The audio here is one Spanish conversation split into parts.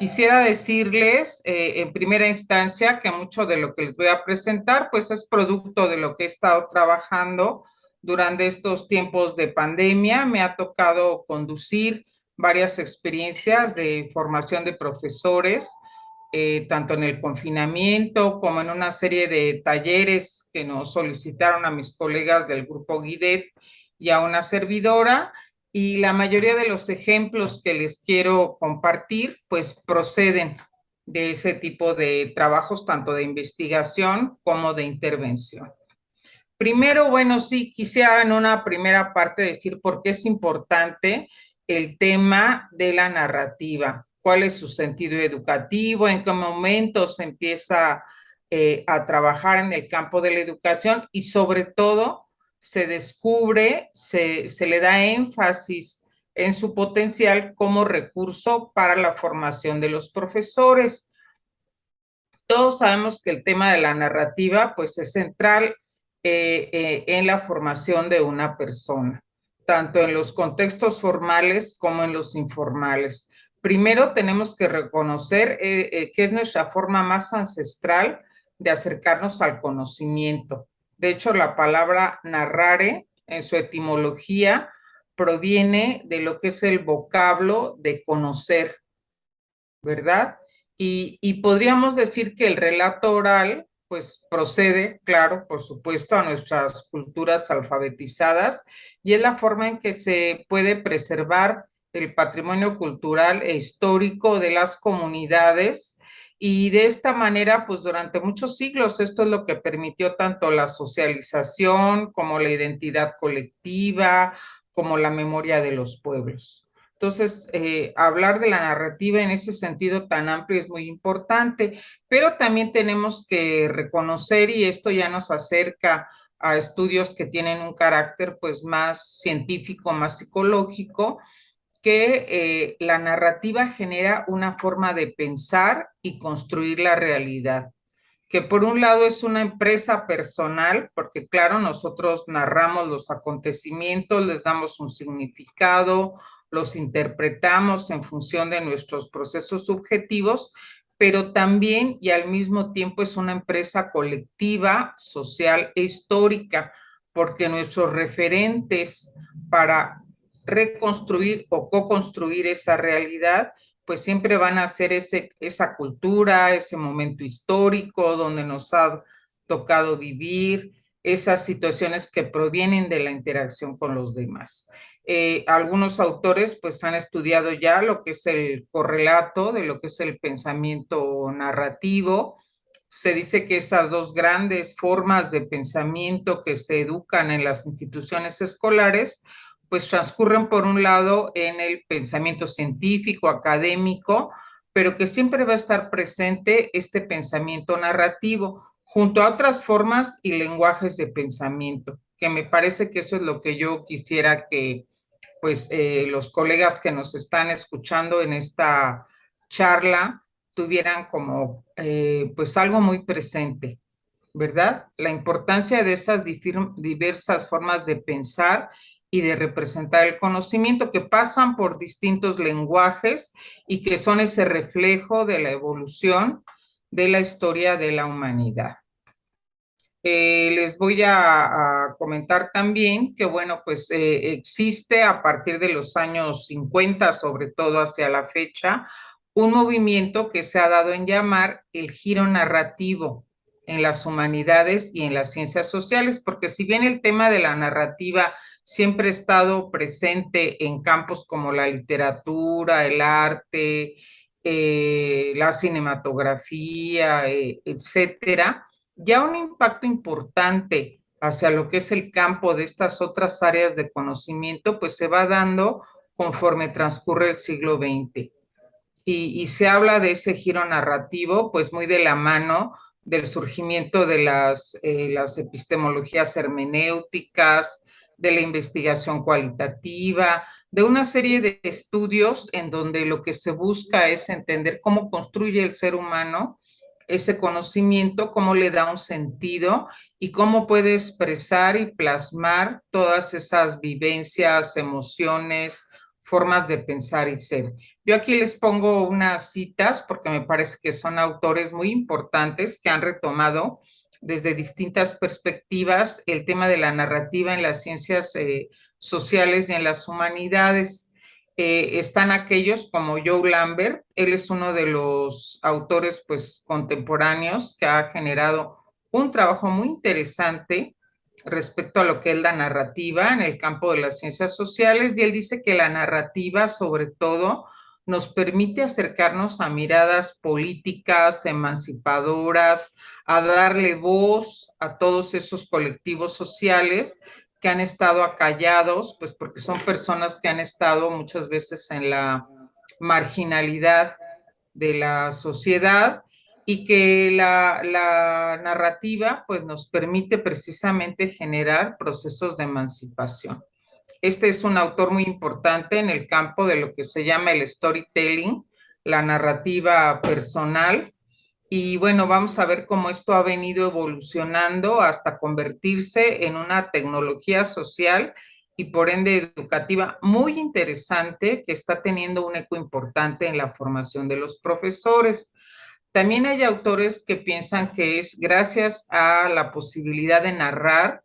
Quisiera decirles en primera instancia que mucho de lo que les voy a presentar pues es producto de lo que he estado trabajando durante estos tiempos de pandemia. Me ha tocado conducir varias experiencias de formación de profesores, tanto en el confinamiento como en una serie de talleres que nos solicitaron a mis colegas del grupo Guidet y a una servidora. Y la mayoría de los ejemplos que les quiero compartir, pues proceden de ese tipo de trabajos, tanto de investigación como de intervención. Primero, bueno, sí, quisiera en una primera parte decir por qué es importante el tema de la narrativa, cuál es su sentido educativo, en qué momento se empieza a trabajar en el campo de la educación y sobre todo se descubre, se le da énfasis en su potencial como recurso para la formación de los profesores. Todos sabemos que el tema de la narrativa pues es central en la formación de una persona, tanto en los contextos formales como en los informales. Primero tenemos que reconocer que es nuestra forma más ancestral de acercarnos al conocimiento. De hecho, la palabra narrare en su etimología proviene de lo que es el vocablo de conocer, ¿verdad? Y podríamos decir que el relato oral, pues procede, claro, por supuesto, a nuestras culturas alfabetizadas y es la forma en que se puede preservar el patrimonio cultural e histórico de las comunidades. Y de esta manera, pues durante muchos siglos, esto es lo que permitió tanto la socialización como la identidad colectiva, como la memoria de los pueblos. Entonces, hablar de la narrativa en ese sentido tan amplio es muy importante, pero también tenemos que reconocer, y esto ya nos acerca a estudios que tienen un carácter pues más científico, más psicológico, que la narrativa genera una forma de pensar y construir la realidad, que por un lado es una empresa personal, porque claro, nosotros narramos los acontecimientos, les damos un significado, los interpretamos en función de nuestros procesos subjetivos, pero también y al mismo tiempo es una empresa colectiva, social e histórica, porque nuestros referentes para reconstruir o co-construir esa realidad pues siempre van a ser esa cultura, ese momento histórico donde nos ha tocado vivir, esas situaciones que provienen de la interacción con los demás. Algunos autores pues han estudiado ya lo que es el correlato de lo que es el pensamiento narrativo. Se dice que esas dos grandes formas de pensamiento que se educan en las instituciones escolares pues transcurren por un lado en el pensamiento científico, académico, pero que siempre va a estar presente este pensamiento narrativo junto a otras formas y lenguajes de pensamiento, que me parece que eso es lo que yo quisiera que pues los colegas que nos están escuchando en esta charla tuvieran como pues algo muy presente, ¿verdad? La importancia de esas diversas formas de pensar y de representar el conocimiento que pasan por distintos lenguajes y que son ese reflejo de la evolución de la historia de la humanidad. Les voy a comentar también que, bueno, pues existe a partir de los años 50, sobre todo hacia la fecha, un movimiento que se ha dado en llamar el giro narrativo en las humanidades y en las ciencias sociales, porque si bien el tema de la narrativa siempre ha estado presente en campos como la literatura, el arte, la cinematografía, etcétera, ya un impacto importante hacia lo que es el campo de estas otras áreas de conocimiento, pues se va dando conforme transcurre el siglo XX. Y se habla de ese giro narrativo, pues muy de la mano del surgimiento de las epistemologías hermenéuticas, de la investigación cualitativa, de una serie de estudios en donde lo que se busca es entender cómo construye el ser humano ese conocimiento, cómo le da un sentido y cómo puede expresar y plasmar todas esas vivencias, emociones, formas de pensar y ser. Yo aquí les pongo unas citas porque me parece que son autores muy importantes que han retomado desde distintas perspectivas el tema de la narrativa en las ciencias sociales y en las humanidades. Están aquellos como Joe Lambert, él es uno de los autores pues contemporáneos que ha generado un trabajo muy interesante respecto a lo que es la narrativa en el campo de las ciencias sociales, y él dice que la narrativa sobre todo nos permite acercarnos a miradas políticas, emancipadoras, a darle voz a todos esos colectivos sociales que han estado acallados, pues porque son personas que han estado muchas veces en la marginalidad de la sociedad, y que la narrativa pues nos permite precisamente generar procesos de emancipación. Este es un autor muy importante en el campo de lo que se llama el storytelling, la narrativa personal. Y bueno, vamos a ver cómo esto ha venido evolucionando hasta convertirse en una tecnología social y por ende educativa muy interesante que está teniendo un eco importante en la formación de los profesores. También hay autores que piensan que es gracias a la posibilidad de narrar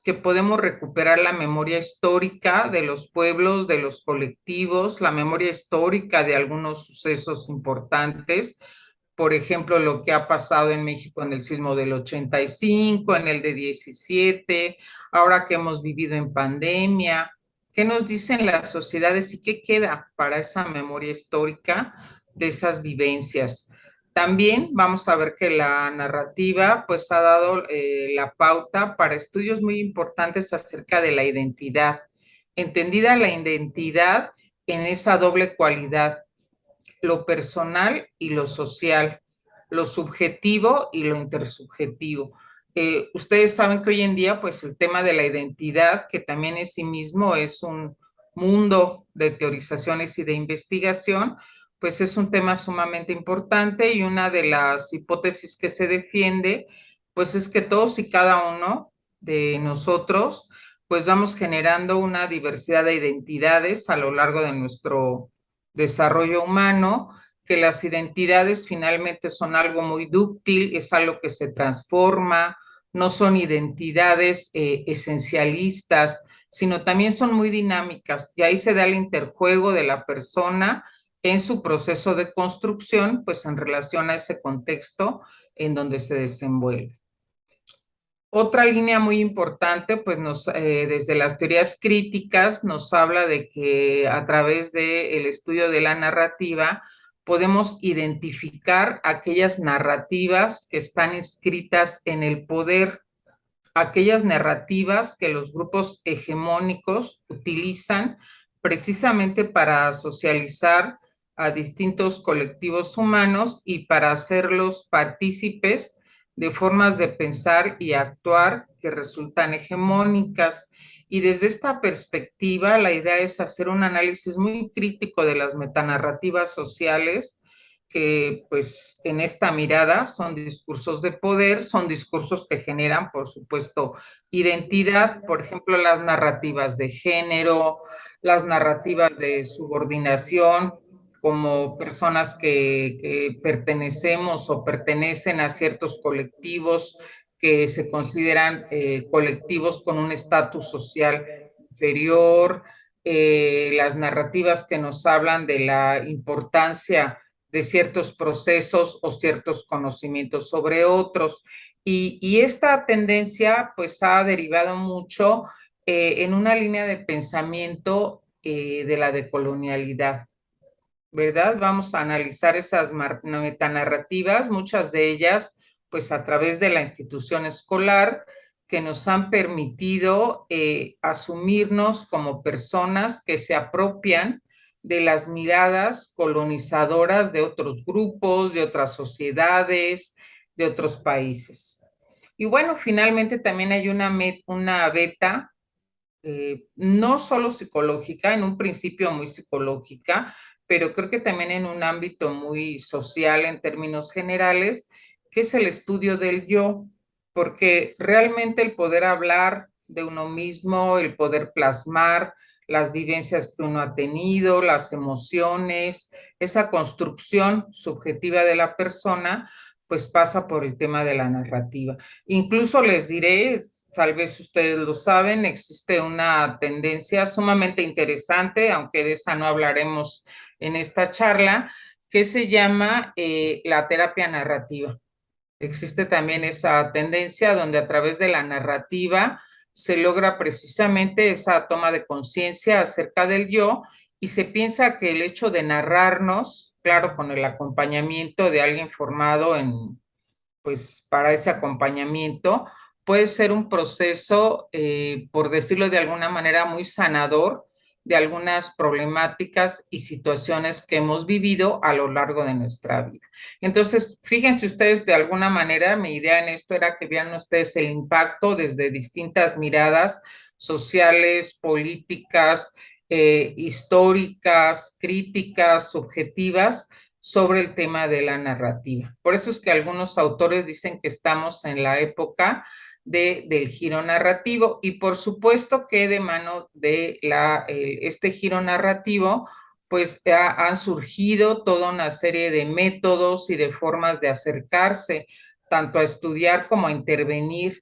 que podemos recuperar la memoria histórica de los pueblos, de los colectivos, la memoria histórica de algunos sucesos importantes, por ejemplo, lo que ha pasado en México en el sismo del 85, en el de 17, ahora que hemos vivido en pandemia. ¿Qué nos dicen las sociedades y qué queda para esa memoria histórica de esas vivencias? También vamos a ver que la narrativa pues ha dado la pauta para estudios muy importantes acerca de la identidad, entendida la identidad en esa doble cualidad, lo personal y lo social, lo subjetivo y lo intersubjetivo. Ustedes saben que hoy en día, pues el tema de la identidad, que también en sí mismo es un mundo de teorizaciones y de investigación, pues es un tema sumamente importante, y una de las hipótesis que se defiende, pues es que todos y cada uno de nosotros, pues vamos generando una diversidad de identidades a lo largo de nuestro desarrollo humano, que las identidades finalmente son algo muy dúctil, es algo que se transforma, no son identidades esencialistas, sino también son muy dinámicas, y ahí se da el interjuego de la persona en su proceso de construcción, pues en relación a ese contexto en donde se desenvuelve. Otra línea muy importante, pues desde las teorías críticas nos habla de que a través del estudio de la narrativa podemos identificar aquellas narrativas que están inscritas en el poder, aquellas narrativas que los grupos hegemónicos utilizan precisamente para socializar a distintos colectivos humanos y para hacerlos partícipes de formas de pensar y actuar que resultan hegemónicas. Y desde esta perspectiva, la idea es hacer un análisis muy crítico de las metanarrativas sociales, que pues en esta mirada son discursos de poder, son discursos que generan, por supuesto, identidad, por ejemplo, las narrativas de género, las narrativas de subordinación, como personas que pertenecemos o pertenecen a ciertos colectivos que se consideran colectivos con un estatus social inferior, las narrativas que nos hablan de la importancia de ciertos procesos o ciertos conocimientos sobre otros. Y esta tendencia pues ha derivado mucho en una línea de pensamiento de la decolonialidad, ¿verdad? Vamos a analizar esas metanarrativas, muchas de ellas pues a través de la institución escolar, que nos han permitido asumirnos como personas que se apropian de las miradas colonizadoras de otros grupos, de otras sociedades, de otros países. Y bueno, finalmente también hay una beta no solo psicológica, en un principio muy psicológica, pero creo que también en un ámbito muy social en términos generales, que es el estudio del yo, porque realmente el poder hablar de uno mismo, el poder plasmar las vivencias que uno ha tenido, las emociones, esa construcción subjetiva de la persona, pues pasa por el tema de la narrativa. Incluso les diré, tal vez ustedes lo saben, existe una tendencia sumamente interesante, aunque de esa no hablaremos en esta charla, que se llama la terapia narrativa. Existe también esa tendencia donde a través de la narrativa se logra precisamente esa toma de conciencia acerca del yo y se piensa que el hecho de narrarnos, claro, con el acompañamiento de alguien formado en, pues para ese acompañamiento, puede ser un proceso, por decirlo de alguna manera, muy sanador de algunas problemáticas y situaciones que hemos vivido a lo largo de nuestra vida. Entonces, fíjense ustedes, de alguna manera, mi idea en esto era que vean ustedes el impacto desde distintas miradas sociales, políticas, históricas, críticas, subjetivas, sobre el tema de la narrativa. Por eso es que algunos autores dicen que estamos en la época del giro narrativo y por supuesto que de mano de este giro narrativo pues han surgido toda una serie de métodos y de formas de acercarse tanto a estudiar como a intervenir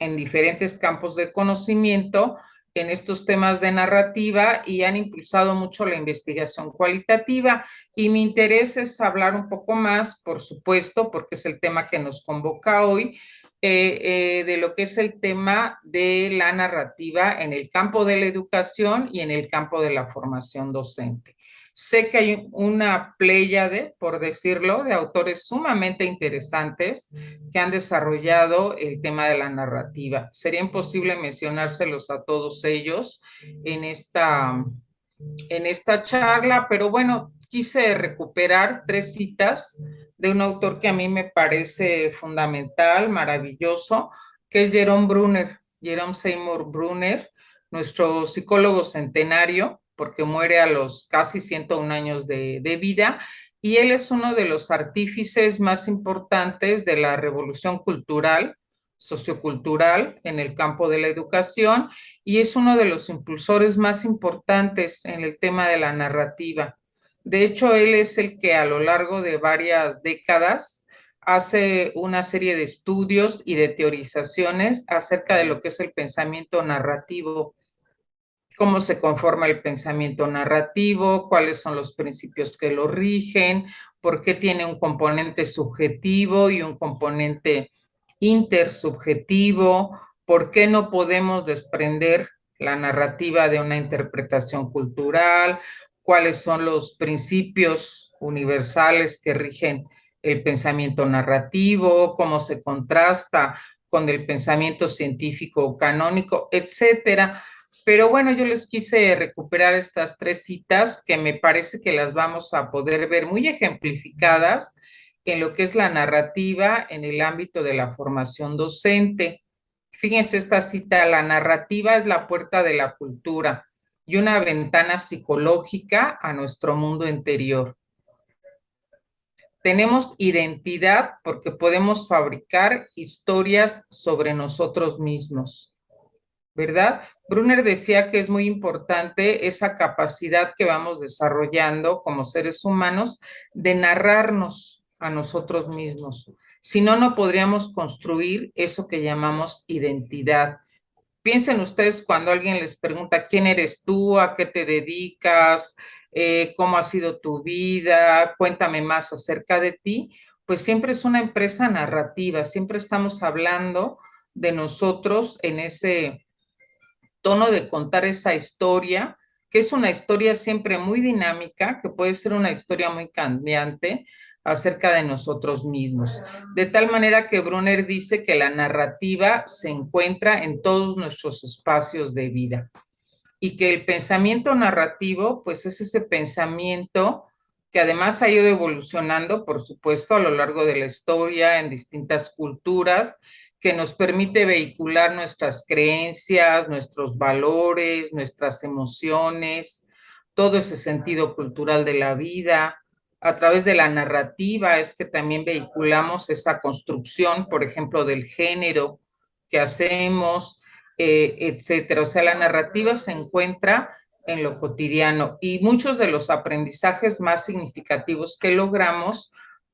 en diferentes campos de conocimiento en estos temas de narrativa y han impulsado mucho la investigación cualitativa. Y mi interés es hablar un poco más, por supuesto, porque es el tema que nos convoca hoy, de lo que es el tema de la narrativa en el campo de la educación y en el campo de la formación docente. Sé que hay una pléyade, por decirlo, de autores sumamente interesantes que han desarrollado el tema de la narrativa. Sería imposible mencionárselos a todos ellos en esta charla, pero bueno, quise recuperar tres citas de un autor que a mí me parece fundamental, maravilloso, que es Jerome Brunner, Jerome Seymour Brunner, nuestro psicólogo centenario, porque muere a los casi 101 años de vida, y él es uno de los artífices más importantes de la revolución cultural, sociocultural en el campo de la educación y es uno de los impulsores más importantes en el tema de la narrativa. De hecho, él es el que a lo largo de varias décadas hace una serie de estudios y de teorizaciones acerca de lo que es el pensamiento narrativo, cómo se conforma el pensamiento narrativo, cuáles son los principios que lo rigen, por qué tiene un componente subjetivo y un componente intersubjetivo, por qué no podemos desprender la narrativa de una interpretación cultural, cuáles son los principios universales que rigen el pensamiento narrativo, cómo se contrasta con el pensamiento científico canónico, etcétera. Pero bueno, yo les quise recuperar estas tres citas que me parece que las vamos a poder ver muy ejemplificadas en lo que es la narrativa en el ámbito de la formación docente. Fíjense esta cita, la narrativa es la puerta de la cultura y una ventana psicológica a nuestro mundo interior. Tenemos identidad porque podemos fabricar historias sobre nosotros mismos. ¿Verdad? Brunner decía que es muy importante esa capacidad que vamos desarrollando como seres humanos de narrarnos a nosotros mismos. Si no, no podríamos construir eso que llamamos identidad. Piensen ustedes cuando alguien les pregunta quién eres tú, a qué te dedicas, cómo ha sido tu vida, cuéntame más acerca de ti, pues siempre es una empresa narrativa, siempre estamos hablando de nosotros en ese tono de contar esa historia, que es una historia siempre muy dinámica, que puede ser una historia muy cambiante acerca de nosotros mismos. De tal manera que Brunner dice que la narrativa se encuentra en todos nuestros espacios de vida y que el pensamiento narrativo, pues es ese pensamiento que además ha ido evolucionando, por supuesto, a lo largo de la historia en distintas culturas, que nos permite vehicular nuestras creencias, nuestros valores, nuestras emociones, todo ese sentido cultural de la vida. A través de la narrativa es que también vehiculamos esa construcción, por ejemplo, del género que hacemos, etcétera. O sea, la narrativa se encuentra en lo cotidiano y muchos de los aprendizajes más significativos que logramos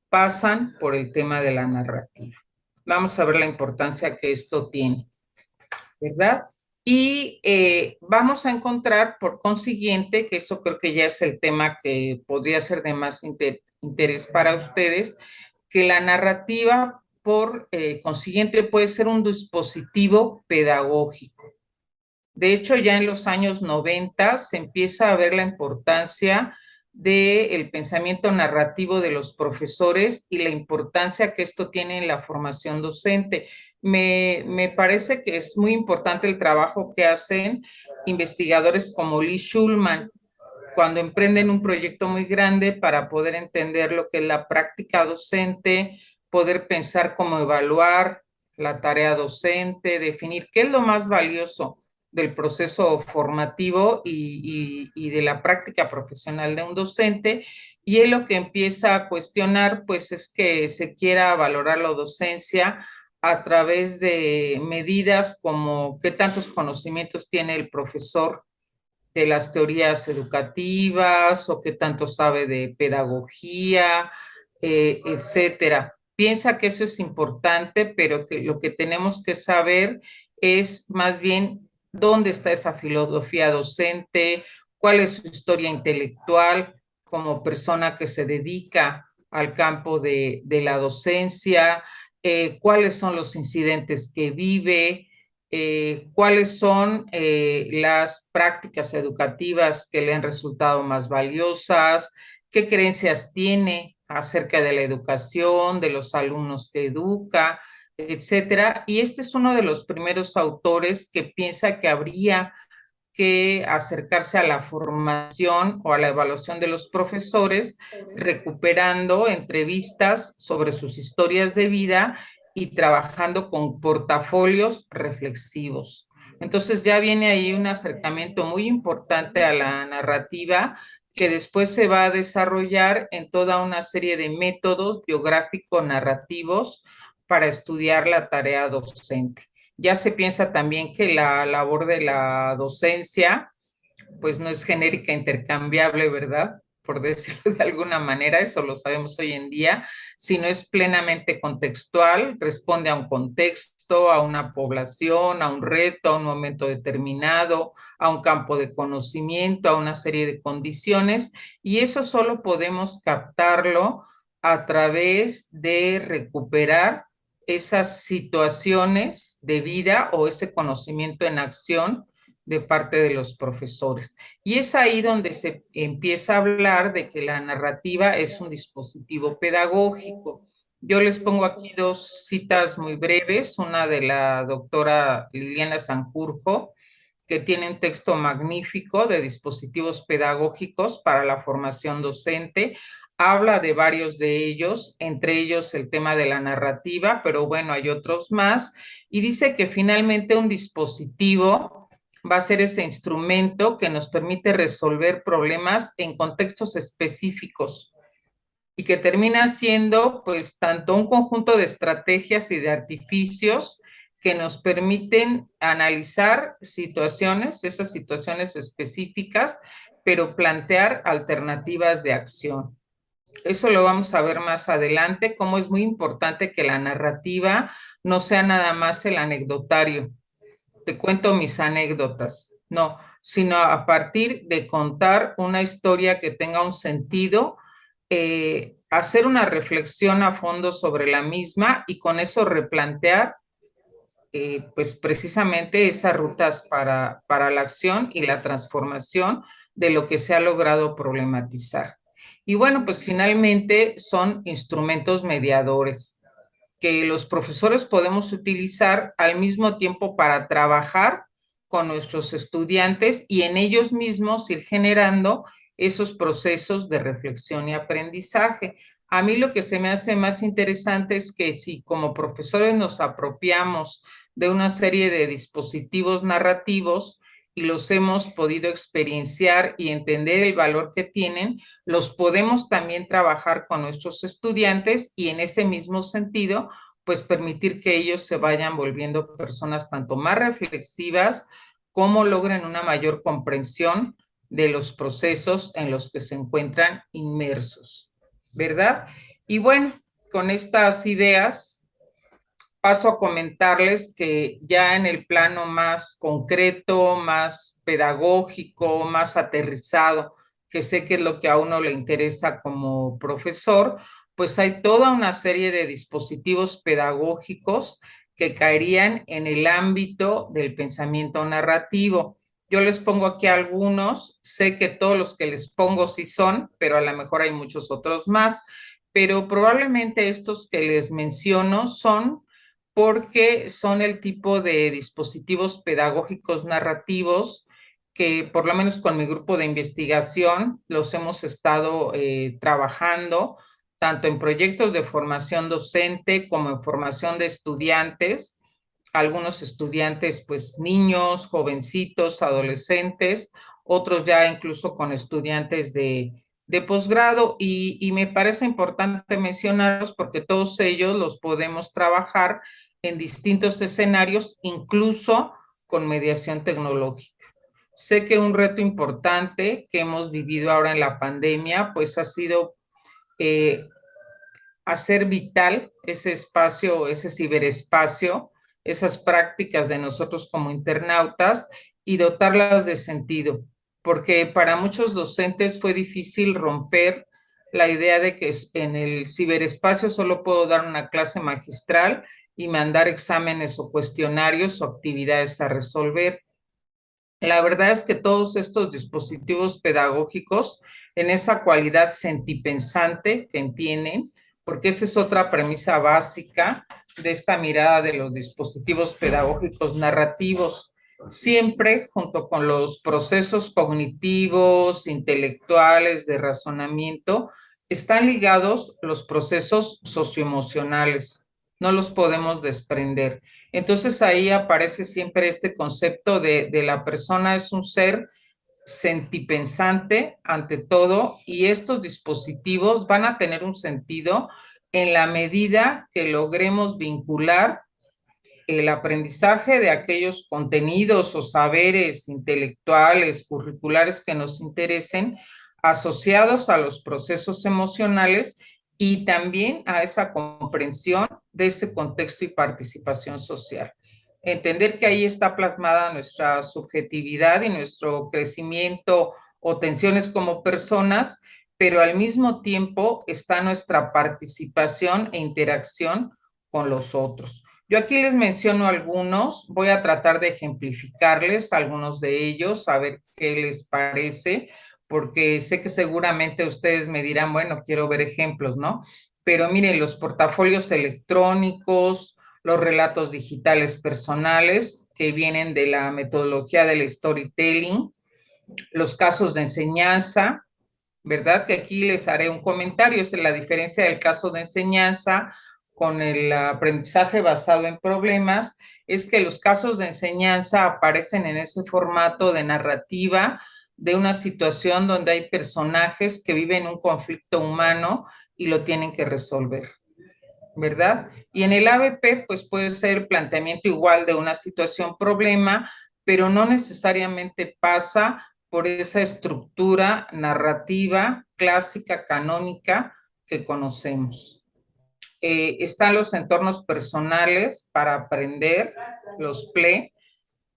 pasan por el tema de la narrativa. Vamos a ver la importancia que esto tiene, ¿verdad? Y vamos a encontrar, por consiguiente, que eso creo que ya es el tema que podría ser de más interés para ustedes, que la narrativa, por consiguiente, puede ser un dispositivo pedagógico. De hecho, ya en los años 90 se empieza a ver la importancia del pensamiento narrativo de los profesores y la importancia que esto tiene en la formación docente. Me parece que es muy importante el trabajo que hacen investigadores como Lee Schulman cuando emprenden un proyecto muy grande para poder entender lo que es la práctica docente, poder pensar cómo evaluar la tarea docente, definir qué es lo más valioso del proceso formativo y de la práctica profesional de un docente. Y él lo que empieza a cuestionar, pues, es que se quiera valorar la docencia a través de medidas como qué tantos conocimientos tiene el profesor de las teorías educativas o qué tanto sabe de pedagogía, etcétera. Piensa que eso es importante, pero que lo que tenemos que saber es más bien dónde está esa filosofía docente, cuál es su historia intelectual como persona que se dedica al campo de la docencia, cuáles son los incidentes que vive, cuáles son las prácticas educativas que le han resultado más valiosas, qué creencias tiene acerca de la educación, de los alumnos que educa, etcétera. Y este es uno de los primeros autores que piensa que habría que acercarse a la formación o a la evaluación de los profesores, recuperando entrevistas sobre sus historias de vida y trabajando con portafolios reflexivos. Entonces ya viene ahí un acercamiento muy importante a la narrativa que después se va a desarrollar en toda una serie de métodos biográfico-narrativos para estudiar la tarea docente. Ya se piensa también que la labor de la docencia, pues no es genérica, intercambiable, ¿verdad? Por decirlo de alguna manera, eso lo sabemos hoy en día, sino es plenamente contextual, responde a un contexto, a una población, a un reto, a un momento determinado, a un campo de conocimiento, a una serie de condiciones, y eso solo podemos captarlo a través de recuperar esas situaciones de vida o ese conocimiento en acción de parte de los profesores. Y es ahí donde se empieza a hablar de que la narrativa es un dispositivo pedagógico. Yo les pongo aquí dos citas muy breves, una de la doctora Liliana Sanjurjo, que tiene un texto magnífico de dispositivos pedagógicos para la formación docente. Habla de varios de ellos, entre ellos el tema de la narrativa, pero bueno, hay otros más, y dice que finalmente un dispositivo va a ser ese instrumento que nos permite resolver problemas en contextos específicos y que termina siendo pues tanto un conjunto de estrategias y de artificios que nos permiten analizar situaciones, esas situaciones específicas, pero plantear alternativas de acción. Eso lo vamos a ver más adelante, cómo es muy importante que la narrativa no sea nada más el anecdotario. Te cuento mis anécdotas, no, sino a partir de contar una historia que tenga un sentido, hacer una reflexión a fondo sobre la misma y con eso replantear pues precisamente esas rutas para la acción y la transformación de lo que se ha logrado problematizar. Y bueno, pues finalmente son instrumentos mediadores que los profesores podemos utilizar al mismo tiempo para trabajar con nuestros estudiantes y en ellos mismos ir generando esos procesos de reflexión y aprendizaje. A mí lo que se me hace más interesante es que si como profesores nos apropiamos de una serie de dispositivos narrativos y los hemos podido experienciar y entender el valor que tienen, los podemos también trabajar con nuestros estudiantes y en ese mismo sentido, pues permitir que ellos se vayan volviendo personas tanto más reflexivas como logren una mayor comprensión de los procesos en los que se encuentran inmersos, ¿verdad? Y bueno, con estas ideas paso a comentarles que ya en el plano más concreto, más pedagógico, más aterrizado, que sé que es lo que a uno le interesa como profesor, pues hay toda una serie de dispositivos pedagógicos que caerían en el ámbito del pensamiento narrativo. Yo les pongo aquí algunos, sé que todos los que les pongo sí son, pero a lo mejor hay muchos otros más, pero probablemente estos que les menciono son porque son el tipo de dispositivos pedagógicos narrativos que por lo menos con mi grupo de investigación los hemos estado trabajando tanto en proyectos de formación docente como en formación de estudiantes, algunos estudiantes pues niños, jovencitos, adolescentes, otros ya incluso con estudiantes de posgrado y me parece importante mencionarlos porque todos ellos los podemos trabajar en distintos escenarios, incluso con mediación tecnológica. Sé que un reto importante que hemos vivido ahora en la pandemia, pues ha sido eh, hacer vital ese espacio, ese ciberespacio, esas prácticas de nosotros como internautas y dotarlas de sentido, porque para muchos docentes fue difícil romper la idea de que en el ciberespacio solo puedo dar una clase magistral y mandar exámenes o cuestionarios o actividades a resolver. La verdad es que todos estos dispositivos pedagógicos, en esa cualidad sentipensante que tienen, porque esa es otra premisa básica de esta mirada de los dispositivos pedagógicos narrativos, siempre junto con los procesos cognitivos, intelectuales, de razonamiento, están ligados los procesos socioemocionales, no los podemos desprender. Entonces ahí aparece siempre este concepto de la persona es un ser sentipensante ante todo y estos dispositivos van a tener un sentido en la medida que logremos vincular el aprendizaje de aquellos contenidos o saberes intelectuales, curriculares que nos interesen, asociados a los procesos emocionales y también a esa comprensión de ese contexto y participación social. Entender que ahí está plasmada nuestra subjetividad y nuestro crecimiento o tensiones como personas, pero al mismo tiempo está nuestra participación e interacción con los otros. Yo aquí les menciono algunos, voy a tratar de ejemplificarles algunos de ellos, a ver qué les parece, porque sé que seguramente ustedes me dirán, bueno, quiero ver ejemplos, ¿no? Pero miren, los portafolios electrónicos, los relatos digitales personales que vienen de la metodología del storytelling, los casos de enseñanza, ¿verdad? Que aquí les haré un comentario, es la diferencia del caso de enseñanza con el aprendizaje basado en problemas, es que los casos de enseñanza aparecen en ese formato de narrativa de una situación donde hay personajes que viven un conflicto humano y lo tienen que resolver, ¿verdad? Y en el ABP, pues puede ser el planteamiento igual de una situación problema, pero no necesariamente pasa por esa estructura narrativa clásica, canónica que conocemos. Están los entornos personales para aprender, los PLE.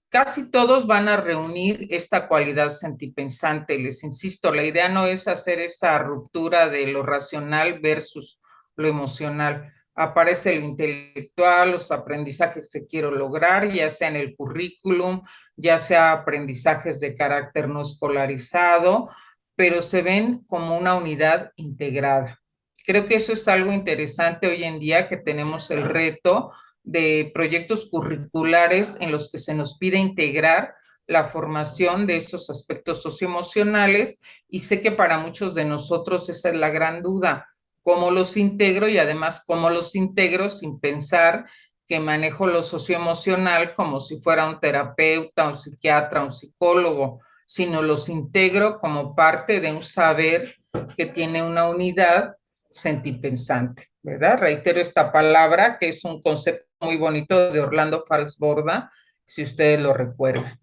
Casi todos van a reunir esta cualidad sentipensante. Les insisto, la idea no es hacer esa ruptura de lo racional versus lo emocional. Aparece lo intelectual, los aprendizajes que quiero lograr, ya sea en el currículum, ya sea aprendizajes de carácter no escolarizado, pero se ven como una unidad integrada. Creo que eso es algo interesante hoy en día que tenemos el reto de proyectos curriculares en los que se nos pide integrar la formación de esos aspectos socioemocionales y sé que para muchos de nosotros esa es la gran duda, cómo los integro y además cómo los integro sin pensar que manejo lo socioemocional como si fuera un terapeuta, un psiquiatra, un psicólogo, sino los integro como parte de un saber que tiene una unidad sentipensante, ¿verdad? Reitero esta palabra que es un concepto muy bonito de Orlando Falsborda, si ustedes lo recuerdan.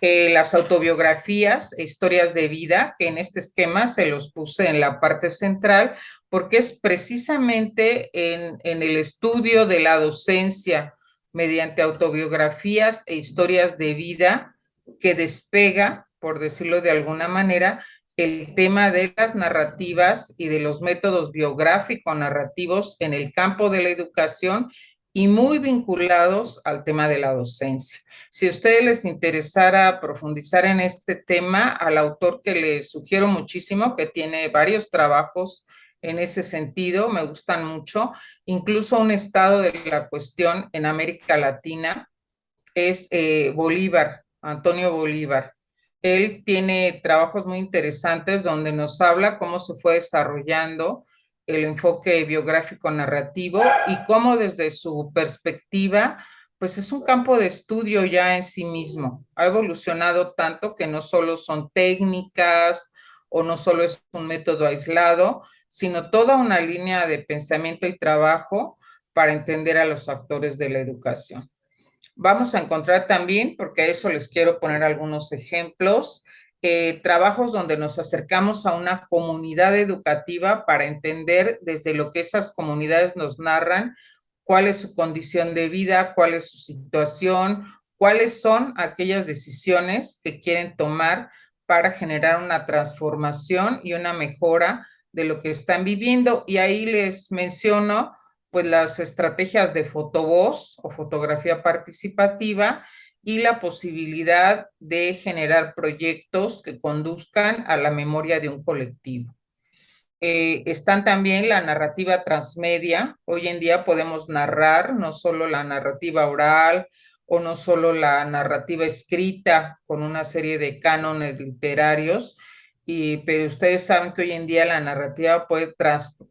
Las autobiografías, historias de vida, que en este esquema se los puse en la parte central, porque es precisamente en el estudio de la docencia mediante autobiografías e historias de vida que despega, por decirlo de alguna manera, el tema de las narrativas y de los métodos biográfico-narrativos en el campo de la educación y muy vinculados al tema de la docencia. Si a ustedes les interesara profundizar en este tema, al autor que les sugiero muchísimo, que tiene varios trabajos en ese sentido, me gustan mucho, incluso un estado de la cuestión en América Latina, es Bolívar, Antonio Bolívar. Él tiene trabajos muy interesantes donde nos habla cómo se fue desarrollando el enfoque biográfico narrativo y cómo desde su perspectiva, pues es un campo de estudio ya en sí mismo. Ha evolucionado tanto que no solo son técnicas o no solo es un método aislado, sino toda una línea de pensamiento y trabajo para entender a los actores de la educación. Vamos a encontrar también, porque a eso les quiero poner algunos ejemplos, trabajos donde nos acercamos a una comunidad educativa para entender desde lo que esas comunidades nos narran, cuál es su condición de vida, cuál es su situación, cuáles son aquellas decisiones que quieren tomar para generar una transformación y una mejora de lo que están viviendo. Y ahí les menciono pues las estrategias de fotovoz o fotografía participativa y la posibilidad de generar proyectos que conduzcan a la memoria de un colectivo. Están también la narrativa transmedia. Hoy en día podemos narrar no solo la narrativa oral o no solo la narrativa escrita con una serie de cánones literarios, pero ustedes saben que hoy en día la narrativa puede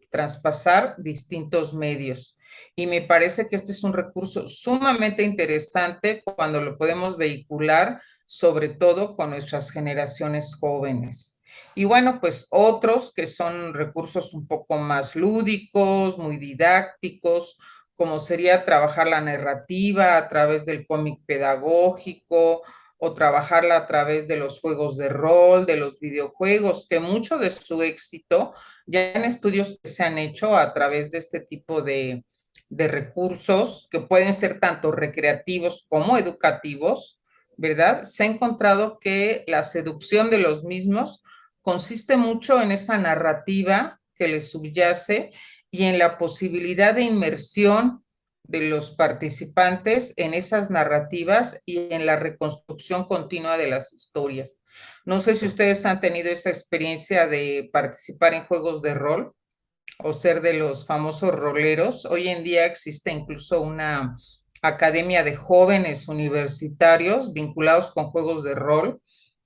traspasar distintos medios. Y me parece que este es un recurso sumamente interesante cuando lo podemos vehicular, sobre todo con nuestras generaciones jóvenes. Y bueno, pues otros que son recursos un poco más lúdicos, muy didácticos, como sería trabajar la narrativa a través del cómic pedagógico o trabajarla a través de los juegos de rol, de los videojuegos, que mucho de su éxito ya en estudios que se han hecho a través de este tipo de recursos que pueden ser tanto recreativos como educativos, ¿verdad? Se ha encontrado que la seducción de los mismos consiste mucho en esa narrativa que le subyace y en la posibilidad de inmersión de los participantes en esas narrativas y en la reconstrucción continua de las historias. No sé si ustedes han tenido esa experiencia de participar en juegos de rol o ser de los famosos roleros. Hoy en día existe incluso una academia de jóvenes universitarios vinculados con juegos de rol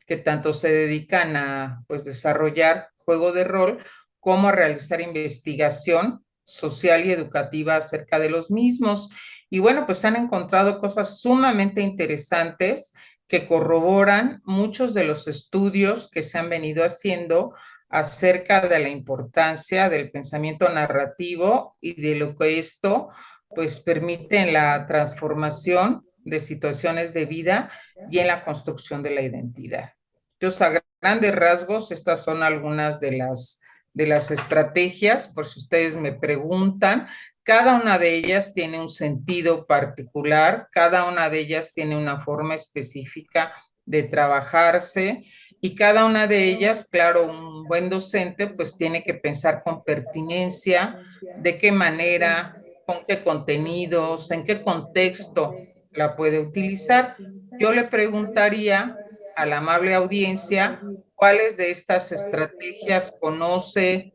que tanto se dedican a pues desarrollar juego de rol como a realizar investigación social y educativa acerca de los mismos. Y bueno, pues han encontrado cosas sumamente interesantes que corroboran muchos de los estudios que se han venido haciendo acerca de la importancia del pensamiento narrativo y de lo que esto pues permite en la transformación de situaciones de vida y en la construcción de la identidad. Entonces, a grandes rasgos, estas son algunas de las estrategias, por si ustedes me preguntan. Cada una de ellas tiene un sentido particular, cada una de ellas tiene una forma específica de trabajarse y cada una de ellas, claro, un buen docente pues tiene que pensar con pertinencia, de qué manera, con qué contenidos, en qué contexto la puede utilizar. Yo le preguntaría a la amable audiencia cuáles de estas estrategias conoce,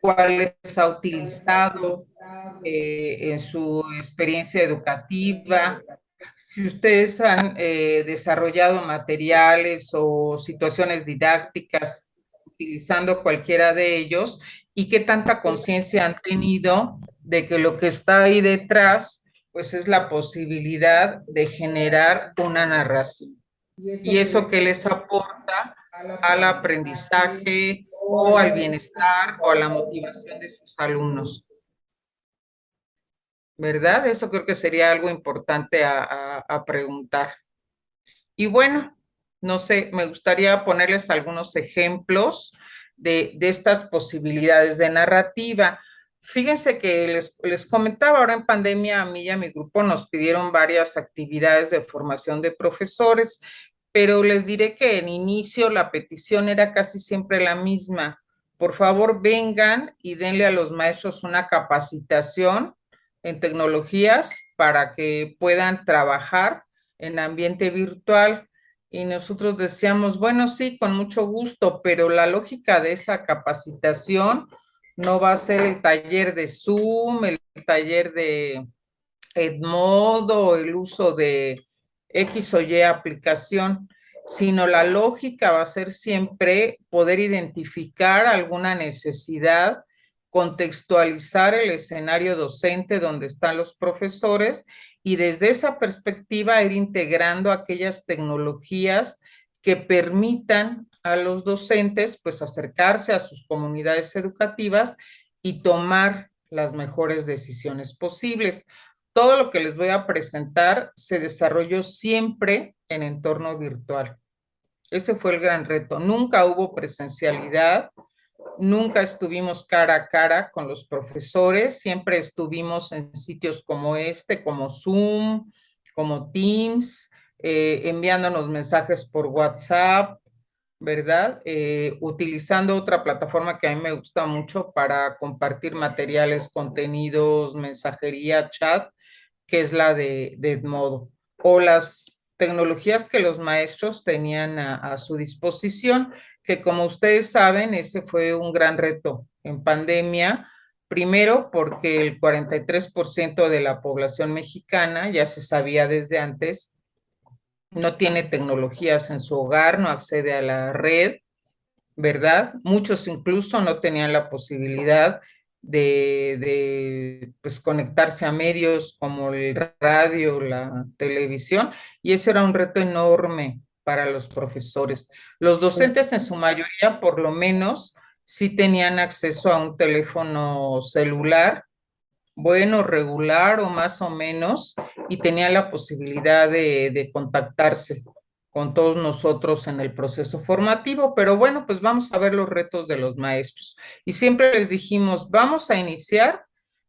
cuáles ha utilizado en su experiencia educativa, si ustedes han desarrollado materiales o situaciones didácticas utilizando cualquiera de ellos y qué tanta conciencia han tenido de que lo que está ahí detrás, pues es la posibilidad de generar una narración. Y eso que les aporta al aprendizaje o al bienestar o a la motivación de sus alumnos. ¿Verdad? Eso creo que sería algo importante a preguntar. Y bueno, No sé, me gustaría ponerles algunos ejemplos de estas posibilidades de narrativa. Fíjense que les comentaba ahora en pandemia, a mí y a mi grupo nos pidieron varias actividades de formación de profesores, pero les diré que en inicio la petición era casi siempre la misma. Por favor, vengan y denle a los maestros una capacitación en tecnologías para que puedan trabajar en ambiente virtual. Y nosotros decíamos, bueno, sí, con mucho gusto, pero la lógica de esa capacitación no va a ser el taller de Zoom, el taller de Edmodo, el uso de X o Y aplicación, sino la lógica va a ser siempre poder identificar alguna necesidad, contextualizar el escenario docente donde están los profesores y desde esa perspectiva ir integrando aquellas tecnologías que permitan a los docentes pues acercarse a sus comunidades educativas y tomar las mejores decisiones posibles. Todo lo que les voy a presentar se desarrolló siempre en entorno virtual. Ese fue el gran reto. Nunca hubo presencialidad, nunca estuvimos cara a cara con los profesores, siempre estuvimos en sitios como este, como Zoom, como Teams, enviándonos mensajes por WhatsApp, ¿verdad? Utilizando otra plataforma que a mí me gusta mucho para compartir materiales, contenidos, mensajería, chat, que es la de Edmodo, o las tecnologías que los maestros tenían a su disposición, que como ustedes saben, ese fue un gran reto en pandemia, primero porque el 43% de la población mexicana, ya se sabía desde antes, no tiene tecnologías en su hogar, no accede a la red, ¿verdad? Muchos incluso no tenían la posibilidad pues, conectarse a medios como el radio, la televisión, y eso era un reto enorme para los profesores. Los docentes en su mayoría, por lo menos, sí tenían acceso a un teléfono celular, bueno, regular o más o menos, y tenía la posibilidad de contactarse con todos nosotros en el proceso formativo, pero bueno, pues vamos a ver los retos de los maestros. Y siempre les dijimos, vamos a iniciar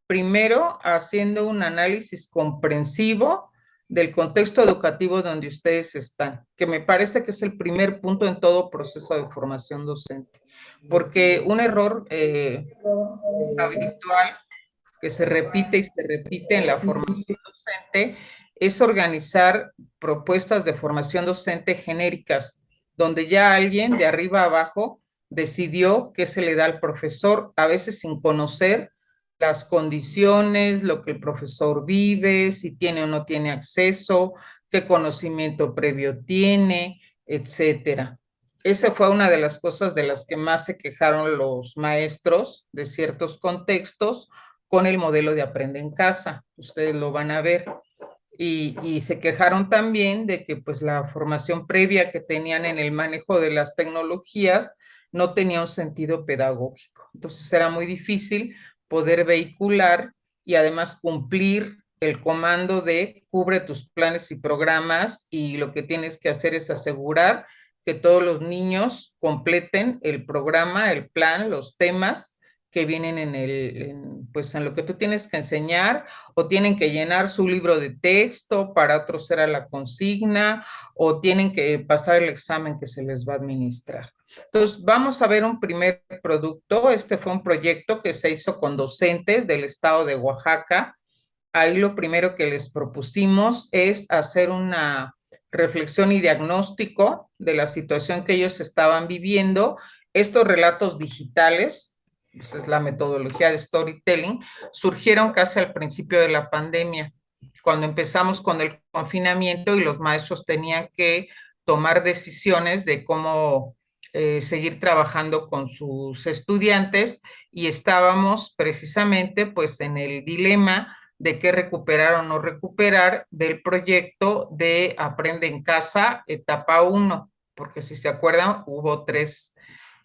primero haciendo un análisis comprensivo del contexto educativo donde ustedes están, que me parece que es el primer punto en todo proceso de formación docente, porque un error habitual que se repite y se repite en la formación docente es organizar propuestas de formación docente genéricas, donde ya alguien de arriba a abajo decidió qué se le da al profesor, a veces sin conocer las condiciones, lo que el profesor vive, si tiene o no tiene acceso, qué conocimiento previo tiene, etcétera. Esa fue una de las cosas de las que más se quejaron los maestros de ciertos contextos con el modelo de Aprende en Casa. Ustedes lo van a ver. Y se quejaron también de que pues la formación previa que tenían en el manejo de las tecnologías no tenía un sentido pedagógico. Entonces era muy difícil poder vehicular y además cumplir el comando de cubre tus planes y programas y lo que tienes que hacer es asegurar que todos los niños completen el programa, el plan, los temas que vienen pues en lo que tú tienes que enseñar, o tienen que llenar su libro de texto, para otros era la consigna, o tienen que pasar el examen que se les va a administrar. Entonces, vamos a ver un primer producto. Este fue un proyecto que se hizo con docentes del estado de Oaxaca. Ahí lo primero que les propusimos es hacer una reflexión y diagnóstico de la situación que ellos estaban viviendo. Estos relatos digitales, esa es la metodología de storytelling, surgieron casi al principio de la pandemia, cuando empezamos con el confinamiento y los maestros tenían que tomar decisiones de cómo seguir trabajando con sus estudiantes y estábamos precisamente pues en el dilema de qué recuperar o no recuperar del proyecto de Aprende en Casa, etapa uno, porque si se acuerdan, hubo tres,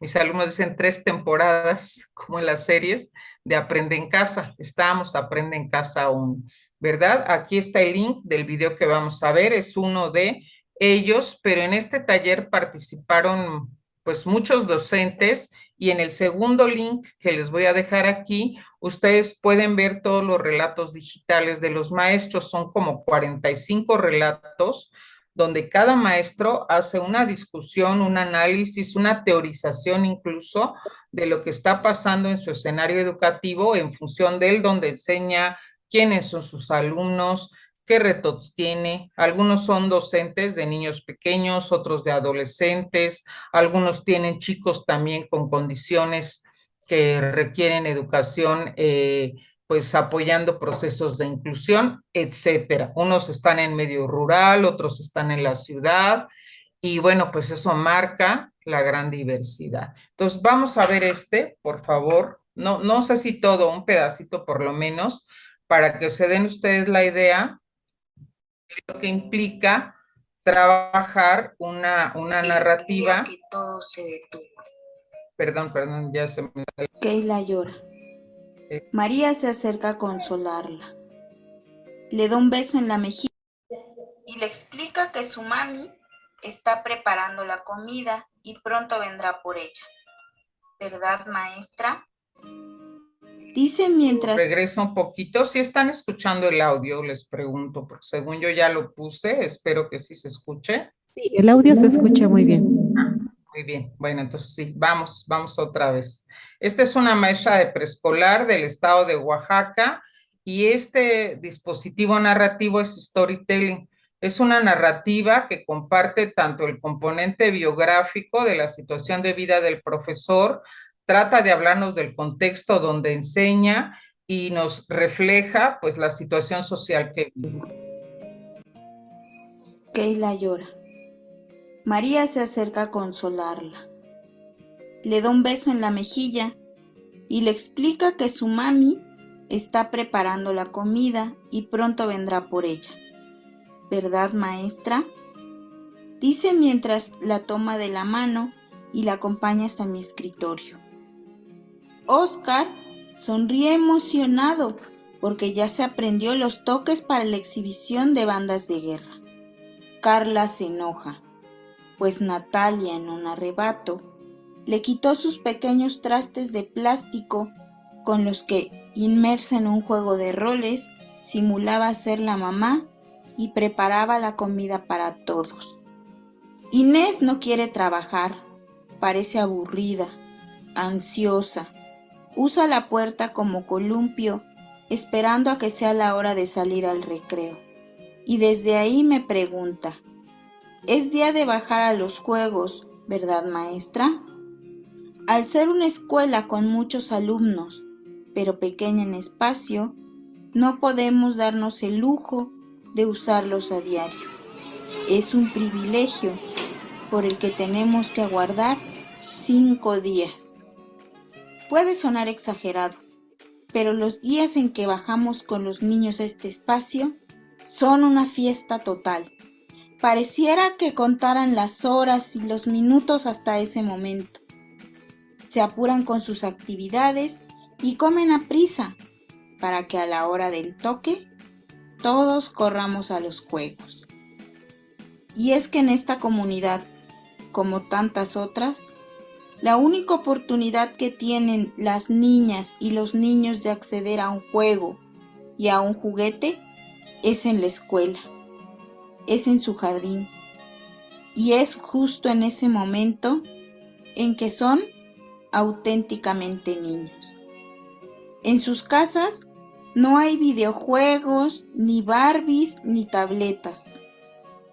mis alumnos dicen tres temporadas, como en las series, de Aprende en Casa. Estábamos Aprende en Casa 1, ¿verdad? Aquí está el link del video que vamos a ver, es uno de ellos, pero en este taller participaron pues muchos docentes y en el segundo link que les voy a dejar aquí, ustedes pueden ver todos los relatos digitales de los maestros, son como 45 relatos donde cada maestro hace una discusión, un análisis, una teorización incluso de lo que está pasando en su escenario educativo en función de él, donde enseña quiénes son sus alumnos, qué retos tiene. Algunos son docentes de niños pequeños, otros de adolescentes, algunos tienen chicos también con condiciones que requieren educación, pues apoyando procesos de inclusión, etcétera. Unos están en medio rural, otros están en la ciudad, y bueno, pues eso marca la gran diversidad. Entonces, vamos a ver por favor. No, no sé si todo, un pedacito por lo menos, para que se den ustedes la idea lo que implica trabajar una narrativa. Que todo se detuvo. Perdón, ya se me... Keila llora. María se acerca a consolarla. Le da un beso en la mejilla y le explica que su mami está preparando la comida y pronto vendrá por ella. ¿Verdad, maestra? Dice mientras... Regresa un poquito. Si están escuchando el audio, les pregunto, porque según yo ya lo puse, espero que sí se escuche. Sí, el audio se escucha muy bien. Muy bien, bueno, entonces sí, vamos otra vez. Esta es una maestra de preescolar del estado de Oaxaca y este dispositivo narrativo es storytelling. Es una narrativa que comparte tanto el componente biográfico de la situación de vida del profesor, trata de hablarnos del contexto donde enseña y nos refleja pues la situación social que vive. Keila llora. María se acerca a consolarla. Le da un beso en la mejilla y le explica que su mami está preparando la comida y pronto vendrá por ella. ¿Verdad, maestra? Dice mientras la toma de la mano y la acompaña hasta mi escritorio. Oscar sonríe emocionado porque ya se aprendió los toques para la exhibición de bandas de guerra. Carla se enoja, pues Natalia en un arrebato le quitó sus pequeños trastes de plástico con los que, inmersa en un juego de roles, simulaba ser la mamá y preparaba la comida para todos. Inés no quiere trabajar, parece aburrida, ansiosa, usa la puerta como columpio, esperando a que sea la hora de salir al recreo. Y desde ahí me pregunta, ¿es día de bajar a los juegos, verdad, maestra? Al ser una escuela con muchos alumnos, pero pequeña en espacio, no podemos darnos el lujo de usarlos a diario. Es un privilegio por el que tenemos que aguardar 5 días. Puede sonar exagerado, pero los días en que bajamos con los niños a este espacio son una fiesta total. Pareciera que contaran las horas y los minutos hasta ese momento. Se apuran con sus actividades y comen a prisa para que a la hora del toque todos corramos a los juegos. Y es que en esta comunidad, como tantas otras, la única oportunidad que tienen las niñas y los niños de acceder a un juego y a un juguete es en la escuela, es en su jardín, y es justo en ese momento en que son auténticamente niños. En sus casas no hay videojuegos, ni Barbies, ni tabletas,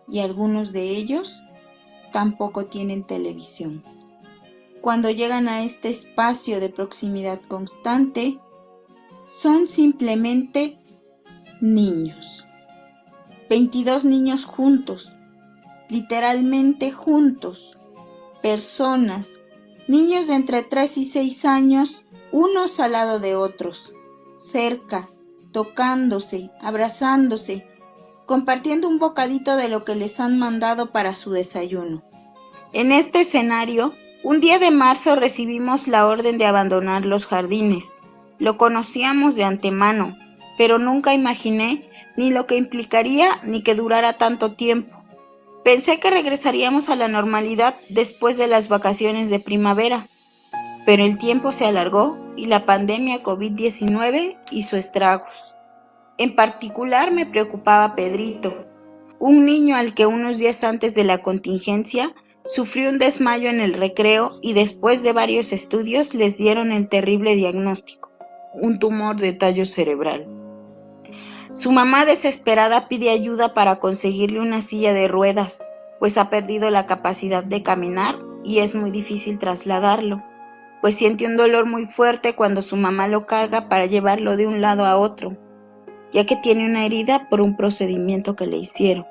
y algunos de ellos tampoco tienen televisión. Cuando llegan a este espacio de proximidad constante, son simplemente niños. 22 niños juntos, literalmente juntos, personas, niños de entre 3 y 6 años, unos al lado de otros, cerca, tocándose, abrazándose, compartiendo un bocadito de lo que les han mandado para su desayuno. En este escenario, un día de marzo recibimos la orden de abandonar los jardines. Lo conocíamos de antemano, pero nunca imaginé ni lo que implicaría ni que durara tanto tiempo. Pensé que regresaríamos a la normalidad después de las vacaciones de primavera, pero el tiempo se alargó y la pandemia COVID-19 hizo estragos. En particular me preocupaba Pedrito, un niño al que unos días antes de la contingencia sufrió un desmayo en el recreo y después de varios estudios les dieron el terrible diagnóstico, un tumor de tallo cerebral. Su mamá desesperada pide ayuda para conseguirle una silla de ruedas, pues ha perdido la capacidad de caminar y es muy difícil trasladarlo, pues siente un dolor muy fuerte cuando su mamá lo carga para llevarlo de un lado a otro, ya que tiene una herida por un procedimiento que le hicieron.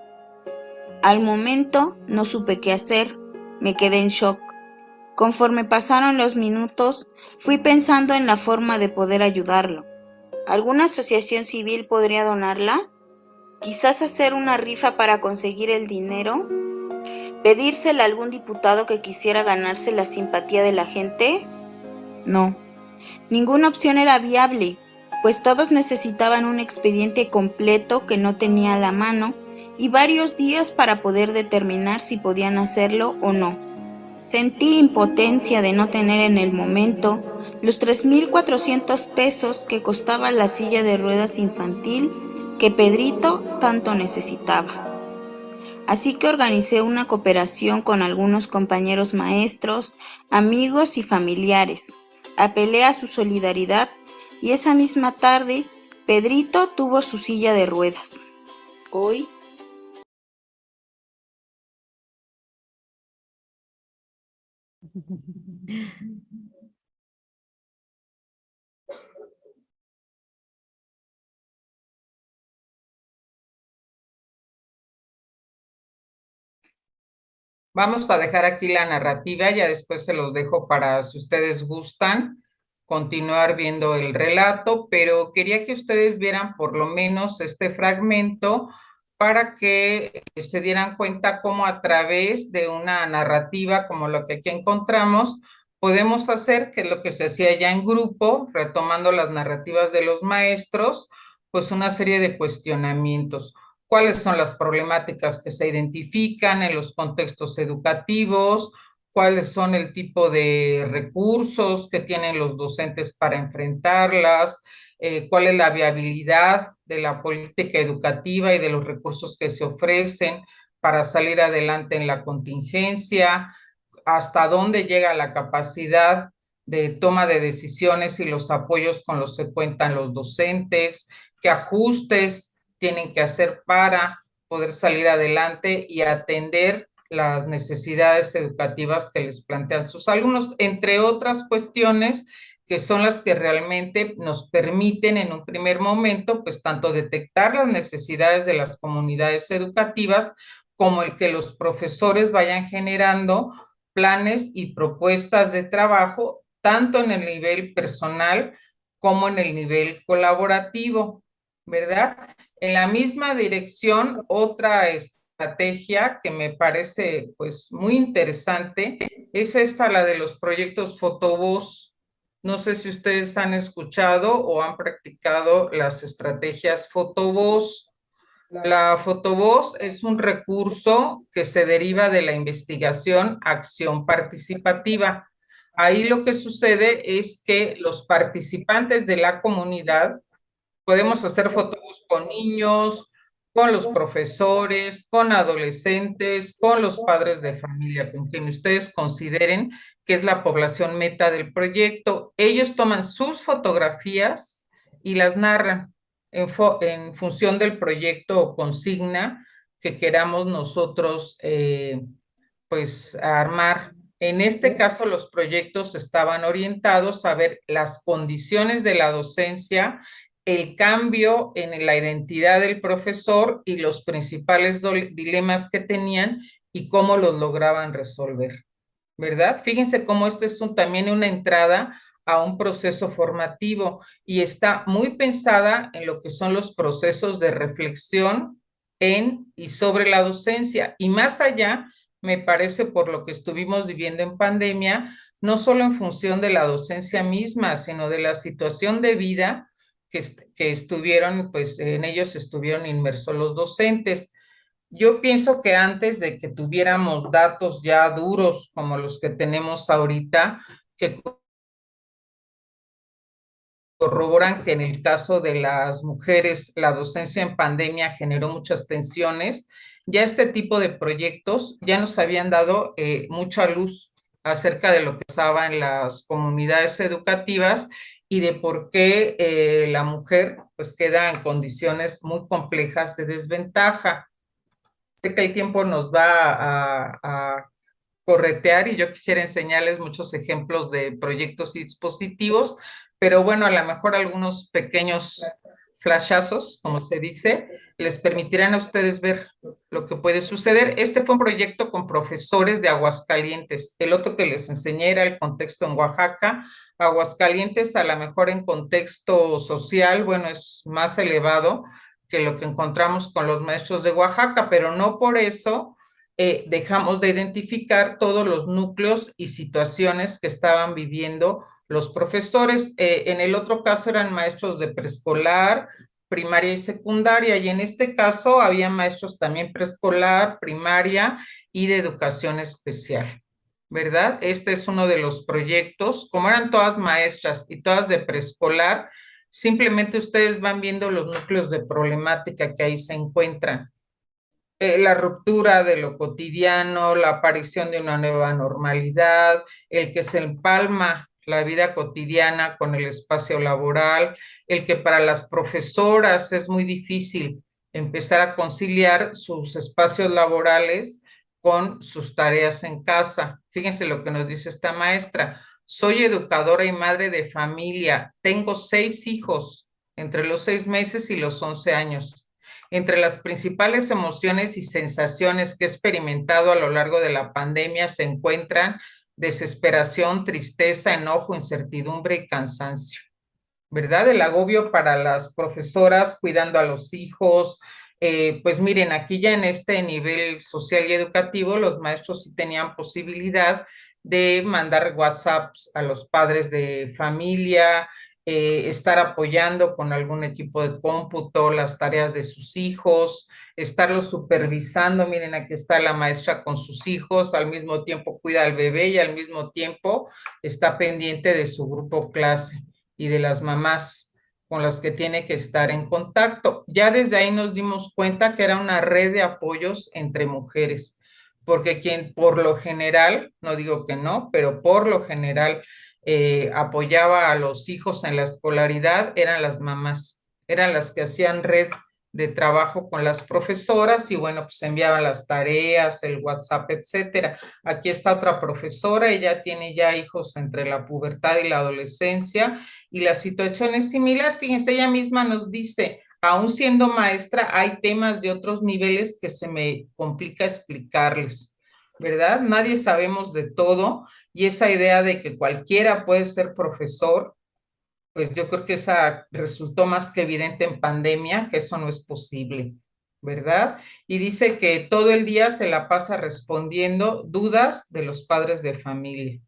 Al momento no supe qué hacer, me quedé en shock. Conforme pasaron los minutos, fui pensando en la forma de poder ayudarlo. ¿Alguna asociación civil podría donarla? ¿Quizás hacer una rifa para conseguir el dinero? ¿Pedírsela a algún diputado que quisiera ganarse la simpatía de la gente? No, ninguna opción era viable, pues todos necesitaban un expediente completo que no tenía a la mano y varios días para poder determinar si podían hacerlo o no. Sentí impotencia de no tener en el momento los 3,400 pesos que costaba la silla de ruedas infantil que Pedrito tanto necesitaba. Así que organicé una cooperación con algunos compañeros maestros, amigos y familiares. Apelé a su solidaridad y esa misma tarde Pedrito tuvo su silla de ruedas. Hoy Vamos a dejar aquí la narrativa, ya después se los dejo para si ustedes gustan continuar viendo el relato, pero quería que ustedes vieran por lo menos este fragmento para que se dieran cuenta cómo a través de una narrativa como lo que aquí encontramos, podemos hacer que lo que se hacía ya en grupo, retomando las narrativas de los maestros, pues una serie de cuestionamientos. ¿Cuáles son las problemáticas que se identifican en los contextos educativos? ¿Cuáles son el tipo de recursos que tienen los docentes para enfrentarlas? ¿Cuál es la viabilidad de la política educativa y de los recursos que se ofrecen para salir adelante en la contingencia? ¿Hasta dónde llega la capacidad de toma de decisiones y los apoyos con los que cuentan los docentes? ¿Qué ajustes tienen que hacer para poder salir adelante y atender las necesidades educativas que les plantean sus alumnos, entre otras cuestiones que son las que realmente nos permiten en un primer momento, pues tanto detectar las necesidades de las comunidades educativas como el que los profesores vayan generando planes y propuestas de trabajo, tanto en el nivel personal como en el nivel colaborativo, ¿verdad? En la misma dirección, otra estrategia que me parece pues muy interesante es esta, la de los proyectos Fotobús. No sé si ustedes han escuchado o han practicado las estrategias Fotobús. La fotovoz es un recurso que se deriva de la investigación acción participativa. Ahí lo que sucede es que los participantes de la comunidad podemos hacer fotos con niños, con los profesores, con adolescentes, con los padres de familia, con quien ustedes consideren que es la población meta del proyecto. Ellos toman sus fotografías y las narran en función del proyecto o consigna que queramos nosotros pues armar. En este caso, los proyectos estaban orientados a ver las condiciones de la docencia, el cambio en la identidad del profesor y los principales dilemas que tenían y cómo los lograban resolver, ¿verdad? Fíjense cómo este es también una entrada a un proceso formativo y está muy pensada en lo que son los procesos de reflexión en y sobre la docencia. Y más allá, me parece por lo que estuvimos viviendo en pandemia, no solo en función de la docencia misma, sino de la situación de vida que estuvieron, pues en ellos estuvieron inmersos los docentes. Yo pienso que antes de que tuviéramos datos ya duros como los que tenemos ahorita, que corroboran que en el caso de las mujeres la docencia en pandemia generó muchas tensiones, ya este tipo de proyectos ya nos habían dado mucha luz acerca de lo que pasaba en las comunidades educativas y de por qué la mujer pues queda en condiciones muy complejas de desventaja. Sé que el tiempo nos va a corretear y yo quisiera enseñarles muchos ejemplos de proyectos y dispositivos, pero bueno, a lo mejor algunos pequeños flashazos, como se dice, les permitirán a ustedes ver lo que puede suceder. Este fue un proyecto con profesores de Aguascalientes. El otro que les enseñé era el contexto en Oaxaca. Aguascalientes, a lo mejor en contexto social, bueno, es más elevado que lo que encontramos con los maestros de Oaxaca, pero no por eso dejamos de identificar todos los núcleos y situaciones que estaban viviendo los profesores. En el otro caso eran maestros de preescolar, primaria y secundaria, y en este caso había maestros también preescolar, primaria y de educación especial, ¿verdad? Este es uno de los proyectos. Como eran todas maestras y todas de preescolar, simplemente ustedes van viendo los núcleos de problemática que ahí se encuentran. La ruptura de lo cotidiano, la aparición de una nueva normalidad, el que se empalma la vida cotidiana con el espacio laboral, el que para las profesoras es muy difícil empezar a conciliar sus espacios laborales con sus tareas en casa. Fíjense lo que nos dice esta maestra. Soy educadora y madre de familia. Tengo 6 hijos entre los 6 meses y los 11 años. Entre las principales emociones y sensaciones que he experimentado a lo largo de la pandemia se encuentran desesperación, tristeza, enojo, incertidumbre y cansancio. ¿Verdad? El agobio para las profesoras cuidando a los hijos. Pues miren, aquí ya en este nivel social y educativo, los maestros sí tenían posibilidad de mandar WhatsApps a los padres de familia, estar apoyando con algún equipo de cómputo las tareas de sus hijos, estarlos supervisando. Miren, aquí está la maestra con sus hijos, al mismo tiempo cuida al bebé y al mismo tiempo está pendiente de su grupo clase y de las mamás con las que tiene que estar en contacto. Ya desde ahí nos dimos cuenta que era una red de apoyos entre mujeres, porque quien por lo general, no digo que no, pero por lo general apoyaba a los hijos en la escolaridad eran las mamás, eran las que hacían red de trabajo con las profesoras y bueno, pues enviaban las tareas, el WhatsApp, etcétera. Aquí está otra profesora, ella tiene ya hijos entre la pubertad y la adolescencia y la situación es similar. Fíjense, ella misma nos dice, aún siendo maestra, hay temas de otros niveles que se me complica explicarles, ¿verdad? Nadie sabemos de todo y esa idea de que cualquiera puede ser profesor, pues yo creo que esa resultó más que evidente en pandemia, que eso no es posible, ¿verdad? Y dice que todo el día se la pasa respondiendo dudas de los padres de familia.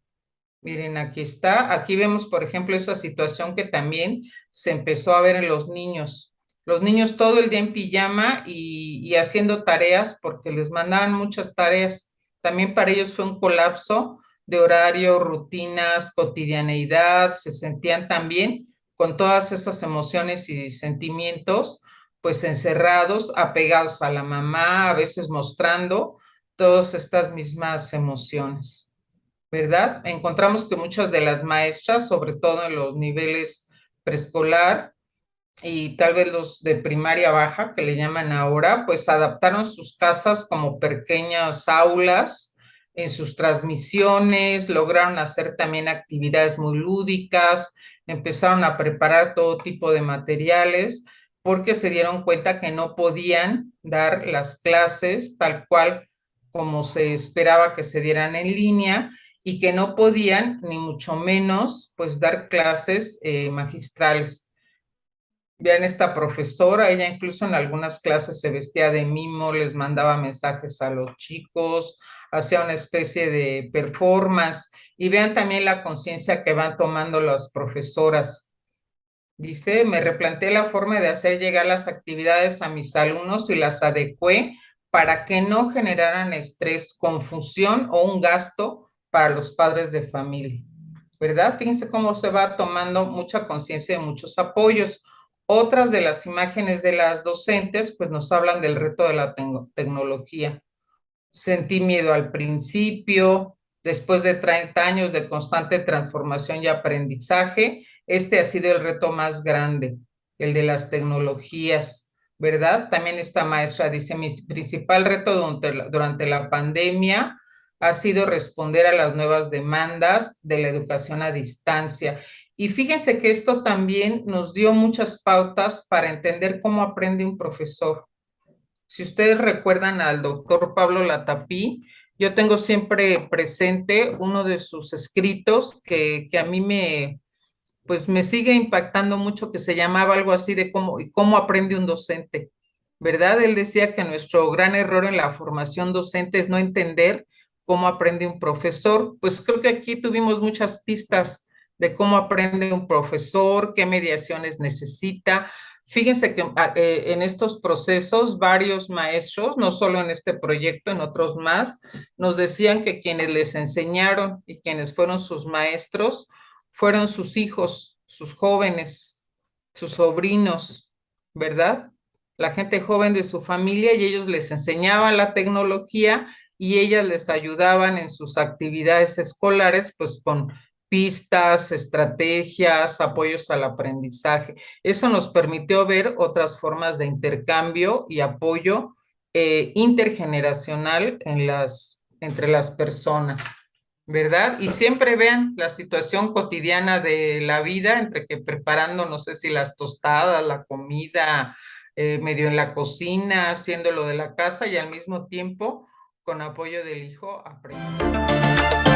Miren, aquí está. Aquí vemos, por ejemplo, esa situación que también se empezó a ver en los niños. Los niños todo el día en pijama y haciendo tareas porque les mandaban muchas tareas. También para ellos fue un colapso de horario, rutinas, cotidianeidad. Se sentían también con todas esas emociones y sentimientos, pues encerrados, apegados a la mamá, a veces mostrando todas estas mismas emociones. ¿Verdad? Encontramos que muchas de las maestras, sobre todo en los niveles preescolar y tal vez los de primaria baja, que le llaman ahora, pues adaptaron sus casas como pequeñas aulas en sus transmisiones, lograron hacer también actividades muy lúdicas, empezaron a preparar todo tipo de materiales porque se dieron cuenta que no podían dar las clases tal cual como se esperaba que se dieran en línea y que no podían, ni mucho menos, pues dar clases magistrales. Vean esta profesora, ella incluso en algunas clases se vestía de mimo, les mandaba mensajes a los chicos, hacía una especie de performance y vean también la conciencia que van tomando las profesoras. Dice, me replanteé la forma de hacer llegar las actividades a mis alumnos y las adecué para que no generaran estrés, confusión o un gasto para los padres de familia, ¿verdad? Fíjense cómo se va tomando mucha conciencia de muchos apoyos. Otras de las imágenes de las docentes, pues nos hablan del reto de la tecnología. Sentí miedo al principio, después de 30 años de constante transformación y aprendizaje, este ha sido el reto más grande, el de las tecnologías, ¿verdad? También esta maestra dice, mi principal reto durante la pandemia ha sido responder a las nuevas demandas de la educación a distancia. Y fíjense que esto también nos dio muchas pautas para entender cómo aprende un profesor. Si ustedes recuerdan al doctor Pablo Latapí, yo tengo siempre presente uno de sus escritos que a mí pues me sigue impactando mucho, que se llamaba algo así de cómo aprende un docente, ¿verdad? Él decía que nuestro gran error en la formación docente es no entender cómo aprende un profesor. Pues creo que aquí tuvimos muchas pistas de cómo aprende un profesor, qué mediaciones necesita. Fíjense que en estos procesos varios maestros, no solo en este proyecto, en otros más, nos decían que quienes les enseñaron y quienes fueron sus maestros fueron sus hijos, sus jóvenes, sus sobrinos, ¿verdad? La gente joven de su familia, y ellos les enseñaban la tecnología y ellas les ayudaban en sus actividades escolares, pues con pistas, estrategias, apoyos al aprendizaje. Eso nos permitió ver otras formas de intercambio y apoyo intergeneracional entre las personas, ¿verdad? Y siempre vean la situación cotidiana de la vida, entre que preparando, no sé si las tostadas, la comida, medio en la cocina, haciendo lo de la casa y al mismo tiempo, con apoyo del hijo, aprendiendo.